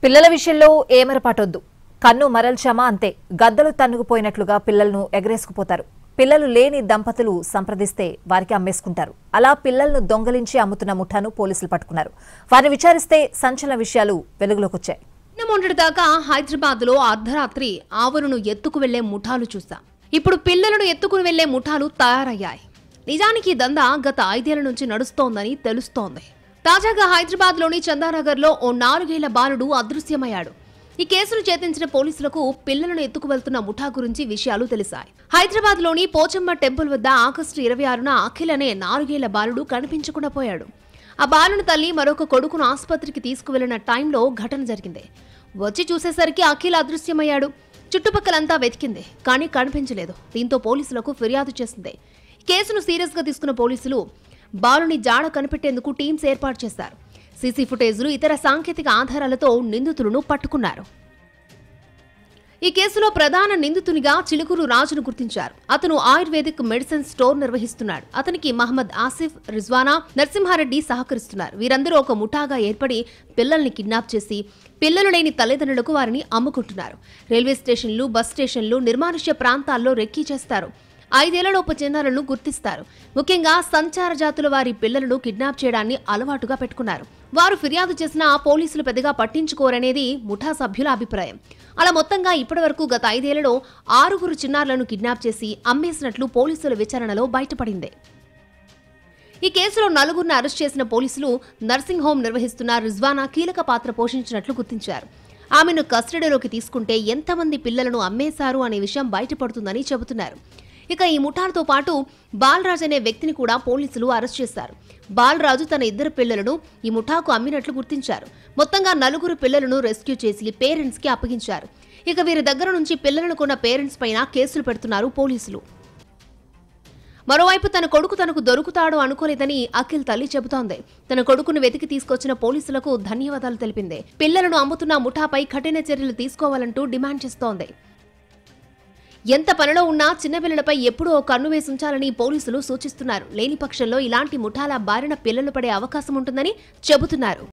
పిల్లల విషయంలో ఏమరపాటొద్దు. కన్ను మరల్చామా అంతే. గద్దలు తన్నుకుపోయినట్లుగా పిల్లలను ఎగరేసుకుపోతారు. పిల్లలు లేని దంపతులు సంప్రదిస్తే వారికి అమ్మేసుకుంటారు. అలా పిల్లలను దొంగలించి అమ్ముతున్న ముఠాను పోలీసులు పట్టుకున్నారు. వారిని విచారిస్తే సంచలన విషయాలు వెలుగులోకొచ్చాయి. మొన్నటిదాకా హైదరాబాద్ లో అర్ధరాత్రి ఆవులను ఎత్తుకు వెళ్లే ముఠాలు చూశాం. ఇప్పుడు పిల్లలను ఎత్తుకుని వెళ్లే ముఠాలు తయారయ్యాయి. నిజానికి దందా గత 5 ఏళ్ల నుంచి నడుస్తోందని తెలుస్తోంది. తాజాగా హైదరాబాద్ లోని చందానగర్ లో ఓ 4 ఏళ్ల బాలుడు అదృశ్యమయ్యాడు. ఈ కేసును ఛేదించిన పోలీసులకు పిల్లలను ఎత్తుకు వెళ్తున్న ముఠా గురించి విషయాలు తెలిసాయి. హైదరాబాద్ లోని పోచమ్మ టెంపుల్ వద్ద ఆగస్టు 26న అఖిల్ అనే 4 ఏళ్ల బాలుడు కనిపించకుండా పోయాడు. ఆ బాలుని తల్లి మరొక కొడుకును ఆసుపత్రికి తీసుకువెళ్లిన టైంలో ఘటన జరిగింది. వచ్చి చూసేసరికి అఖిల్ అదృశ్యమయ్యాడు. చుట్టుపక్కలంతా వెతికింది, కానీ కనిపించలేదు. దీంతో పోలీసులకు ఫిర్యాదు చేసింది. కేసును సీరియస్ గా తీసుకున్న పోలీసులు బాలుని జాడ కనిపెట్టేందుకు టీమ్స్ ఏర్పాటు చేశారు. సీసీ ఫుటేజ్లు, ఇతర సాంకేతిక ఆధారాలతో నిందితులను పట్టుకున్నారు. ఈ కేసులో ప్రధాన నిందితునిగా చిలుకూరు రాజును గుర్తించారు. అతను ఆయుర్వేదిక్ మెడిసిన్ స్టోర్ నిర్వహిస్తున్నాడు. అతనికి మహమ్మద్ ఆసిఫ్, రిజ్వానా, నరసింహారెడ్డి సహకరిస్తున్నారు. వీరందరూ ఒక ముఠాగా ఏర్పడి పిల్లల్ని కిడ్నాప్ చేసి పిల్లలు లేని తల్లిదండ్రులకు వారిని అమ్ముకుంటున్నారు. రైల్వే స్టేషన్లు, బస్ స్టేషన్లు, నిర్మానుష్య ప్రాంతాల్లో రెక్కీ చేస్తారు. 5 ఏళ్లలోపు చిన్నారులను గుర్తిస్తారు. ముఖ్యంగా సంచార జాతుల వారి పిల్లలను కిడ్నాప్ చేయడాన్ని అలవాటుగా పెట్టుకున్నారు. వారు ఫిర్యాదు చేసినా పోలీసులు పెద్దగా పట్టించుకోరనేది ముఠా సభ్యుల అభిప్రాయం. అలా మొత్తంగా ఇప్పటివరకు గత 5 ఏళ్లలో 6 చిన్నారులను కిడ్నాప్ చేసి అమ్మేసినట్లు పోలీసుల విచారణలో బయటపడింది. ఈ కేసులో 4 అరెస్ట్ చేసిన పోలీసులు నర్సింగ్ హోం నిర్వహిస్తున్న రిజ్వానా కీలక పాత్ర పోషించినట్లు గుర్తించారు. ఆమెను కస్టడీలోకి తీసుకుంటే ఎంతమంది పిల్లలను అమ్మేశారు అనే విషయం బయటపడుతుందని చెబుతున్నారు. ఇక ఈ ముఠాలతో పాటు బాలరాజ్ అనే వ్యక్తిని కూడా పోలీసులు అరెస్ట్ చేశారు. బాలరాజు తన 2 పిల్లలను ఈ ముఠాకు అమ్మినట్లు గుర్తించారు. మొత్తంగా 4 పిల్లలను రెస్క్యూ చేసి పేరెంట్స్ కి అప్పగించారు. ఇక వీరి దగ్గర నుంచి పిల్లలను కొన్న పేరెంట్స్ పైన కేసులు పెడుతున్నారు పోలీసులు. మరోవైపు తన కొడుకు తనకు దొరుకుతాడు అనుకోలేదని అఖిల్ తల్లి చెబుతోంది. తన కొడుకును వెతికి తీసుకొచ్చిన పోలీసులకు ధన్యవాదాలు తెలిపింది. పిల్లలను అమ్ముతున్న ముఠాపై కఠిన చర్యలు తీసుకోవాలంటూ డిమాండ్ చేస్తోంది. ఎంత పనిలో ఉన్నా చిన్నపిల్లలపై ఎప్పుడూ ఓ కన్ను వేసి ఉంచాలని పోలీసులు సూచిస్తున్నారు. లేని పక్షంలో ఇలాంటి ముఠాల బారిన పిల్లలు పడే అవకాశం ఉంటుందని చెబుతున్నారు.